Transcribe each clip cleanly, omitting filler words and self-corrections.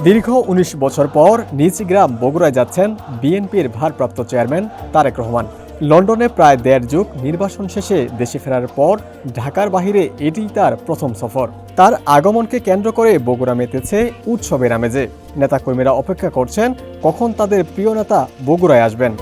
দীর্ঘ ১৯ বছর পর নিজ গ্রাম বগুড়ায় যাচ্ছেন বিএনপির ভারপ্রাপ্ত চেয়ারম্যান তারেক রহমান। লন্ডনে প্রায় দেড় যুগ নির্বাসন শেষে দেশে ফেরার পর ঢাকার বাইরে এটিই তার প্রথম সফর। তার আগমনকে কেন্দ্র করে বগুড়া মেতেছে উৎসবের আমেজে। নেতাকর্মীরা অপেক্ষা করছেন কখন তাদের প্রিয় নেতা বগুড়ায় আসবেন।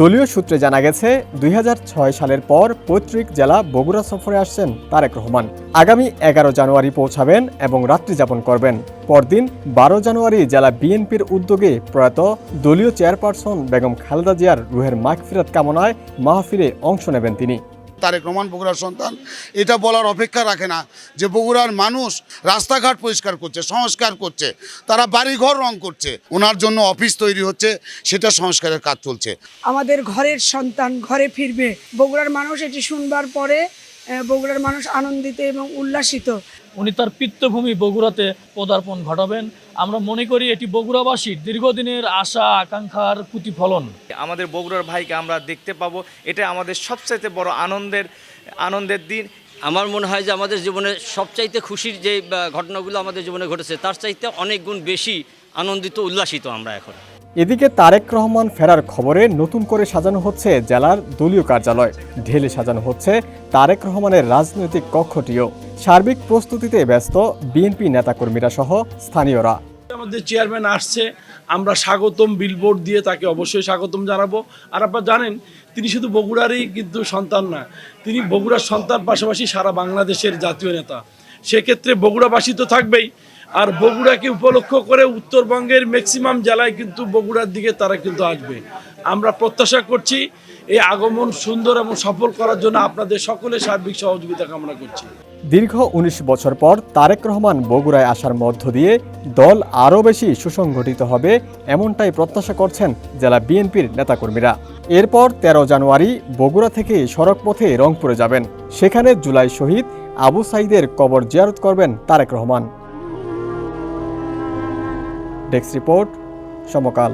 দলীয় সূত্রে জানা গেছে ২০০৬ সালের পর পৈতৃক জেলা বগুড়া সফরে আসছেন তারেক রহমান। আগামী ১১ জানুয়ারি পৌঁছাবেন এবং রাত্রি যাপন করবেন। পরদিন ১২ জানুয়ারি জেলা বিএনপির উদ্যোগে প্রয়াত দলীয় চেয়ারপারসন বেগম খালেদা জিয়ার রুহের মাগফিরাত কামনায় মাহফিলে অংশ নেবেন তিনি। তারেক রহমান বগুড়ার সন্তান, এটা বলার অপেক্ষা রাখে না যে বগুড়ার মানুষ রাস্তাঘাট পরিষ্কার করছে, সংস্কার করছে, তারা বাড়িঘর রং করছে, ওনার জন্য অফিস তৈরি হচ্ছে, সেটা সংস্কারের কাজ চলছে। আমাদের ঘরের সন্তান ঘরে ফিরবে, বগুড়ার মানুষ এটি শুনবার পরে বগুড়ার মানুষ আনন্দিত এবং উল্লাসিত। উনি তার পিতৃভূমি বগুড়াতে পদার্পণ ঘটাবেন। আমরা মনে করি এটি বগুড়াবাসীর দীর্ঘদিনের আশা আকাঙ্ক্ষার প্রতিফলন। আমাদের বগুড়ার ভাইকে আমরা দেখতে পাবো, এটা আমাদের সবচাইতে বড় আনন্দের দিন। আমার মনে হয় যে আমাদের জীবনে সবচাইতে খুশির যে ঘটনাগুলো আমাদের জীবনে ঘটেছে তার চাইতে অনেক গুণ বেশি আনন্দিত উল্লাসিত আমরা এখন। এদিকে তারেক রহমান ফেরার খবরে নতুন করে সাজানো হচ্ছে জেলার দলীয় কার্যালয়। ঢেলে সাজানো হচ্ছে তারেক রহমানের রাজনৈতিক কক্ষটিও। সার্বিক প্রস্তুতিতে ব্যস্ত বিএনপি নেতাকর্মীরা সহ স্থানীয়রা। আমাদের চেয়ারম্যান আসছে, আমরা স্বাগতম বিলবোর্ড দিয়ে তাকে অবশ্যই স্বাগতম জানাবো। আর আপনারা জানেন তিনি শুধু বগুড়ারই কিন্তু সন্তান না, তিনি বগুড়ার সন্তান পাশাপাশি সারা বাংলাদেশের জাতীয় নেতা। সেক্ষেত্রে বগুড়াবাসী তো থাকবেই, আর বগুড়াকে উপলক্ষ করে উত্তরবঙ্গের ম্যাক্সিমাম জেলায় কিন্তু বগুড়ার দিকে তারা কিন্তু আসবে। আমরা প্রত্যাশা করছি এই আগমন সুন্দর এবং সফল করার জন্য আপনাদের সকলের সার্বিক সহযোগিতা কামনা করছি। দীর্ঘ ১৯ বছর পর তারেক রহমান বগুড়ায় আসার মধ্য দিয়ে দল আরও বেশি সুসংগঠিত হবে, এমনটাই প্রত্যাশা করছেন জেলা বিএনপির নেতাকর্মীরা। এরপর ১৩ জানুয়ারি বগুড়া থেকে সড়কপথে রংপুরে যাবেন। সেখানে জুলাই শহীদ আবু সাইদের কবর জিয়ারত করবেন তারেক রহমান। ডেস্ক রিপোর্ট, সমকাল।